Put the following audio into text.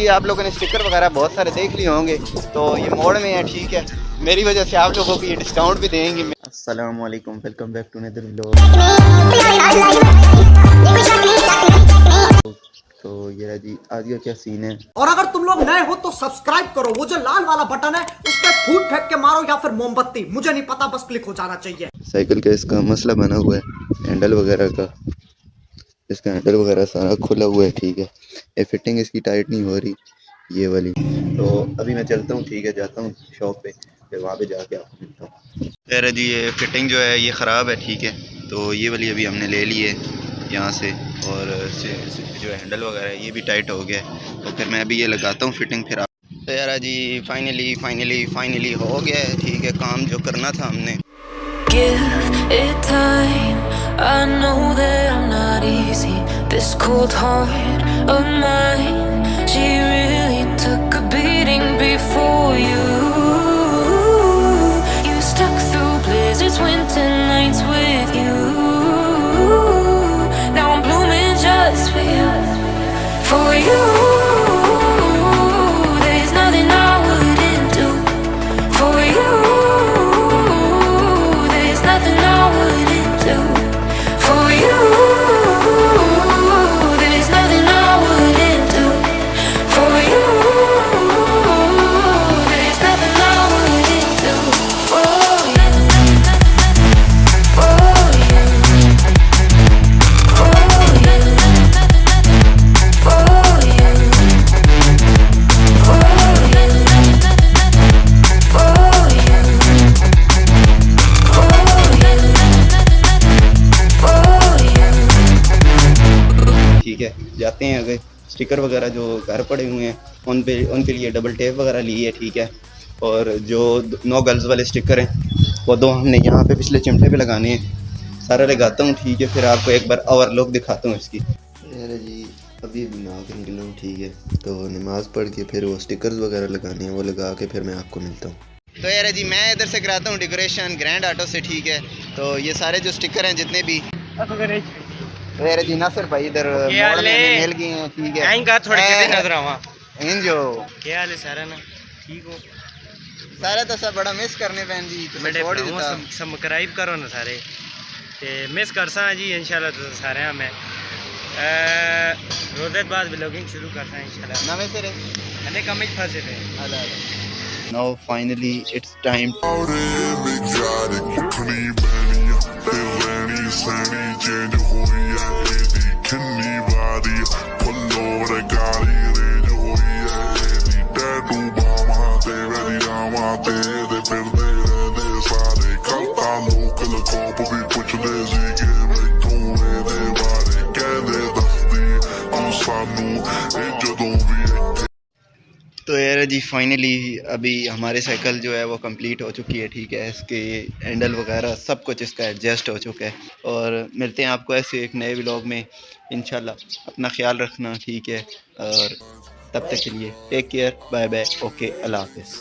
आप लोगों ने स्टिकर वगैरह बहुत सारे देख लिए होंगे, तो ये मोड़ में है, ठीक है। मेरी वजह से आप लोगों को ये डिस्काउंट भी देंगे। अस्सलाम वालेकुम, welcome back to another vlog. तो ये जी आज का क्या सीन है। और अगर तुम लोग नए हो तो सब्सक्राइब करो, वो जो लाल वाला बटन है उस पर फूट फेंक के मारो या फिर मोमबत्ती, मुझे नहीं पता, बस क्लिक हो जाना चाहिए। साइकिल का इसका मसला बना हुआ है, हैंडल वगैरह का, इसका हैंडल वगैरह सारा खुला हुआ है, ठीक है। ये फिटिंग इसकी टाइट नहीं हो रही, ये वाली। तो अभी मैं चलता हूँ, ठीक है, जाता हूँ शॉप पे, फिर वहाँ पे जाके आपको मिलता हूँ। यार जी ये फिटिंग जो है ये ख़राब है, ठीक है। तो ये वाली अभी हमने ले ली है यहाँ से, और जो हैंडल वगैरह है ये भी टाइट हो गया है। तो फिर मैं अभी ये लगाता हूँ फिटिंग, फिर आप। तो यार जी फाइनली हो गया है, ठीक है, काम जो करना था हमने। Give it time. I know that I'm not easy. This cold heart of mine, she really took a beating before you. You stuck through blizzards, winter nights with you. Now I'm blooming just for you, for you. There's nothing I wouldn't do for you. जाते हैं आगे। Sticker वगैरह जो घर पड़े हुए हैं उनके लिए डबल टेप वगैरह ली है, ठीक है। और जो 9 गर्ल्स वाले स्टिकर हैं वो 2 हमने यहाँ पे पिछले चिमटे पे लगाने हैं। सारा लगाता हूँ, ठीक है, फिर आपको एक बार और लुक दिखाता हूँ इसकी। यार जी अभी नहा के निकला हूँ, ठीक है। तो नमाज़ पढ़ के फिर वो स्टिकर्स वगैरह लगाने हैं, वो लगा के फिर मैं आपको मिलता हूँ। तो यार जी मैं इधर से कराता हूँ डेकोरेशन ग्रैंड ऑटो से, ठीक है। तो ये सारे जो स्टिकर हैं जितने भी यार जी नासिर भाई इधर मोड़ में मिल गए हैं, ठीक है। आएंगा थोड़ी देर नजर आवा इन जो क्या हाल है सारा ना ठीक हो सारा तो सब बड़ा मिस करने पैन जी, तो मेरे छोड़ ही देता। सब्सक्राइब करो ना सारे ते मिस करसा जी इंशाल्लाह। तो सारे मैं रोज़े बाद व्लॉगिंग शुरू करता इंशाल्लाह। नवे सिरे अने कम ही फंसे थे। Now finally it's time. तो यार जी फाइनली अभी हमारी साइकिल जो है वो कंप्लीट हो चुकी है, ठीक है। इसके हैंडल वगैरह सब कुछ इसका एडजस्ट हो चुका है। और मिलते हैं आपको ऐसे एक नए व्लॉग में इंशाल्लाह। अपना ख्याल रखना, ठीक है। और तब तक के लिए take care, bye bye, okay, अल्लाह हाफिज़।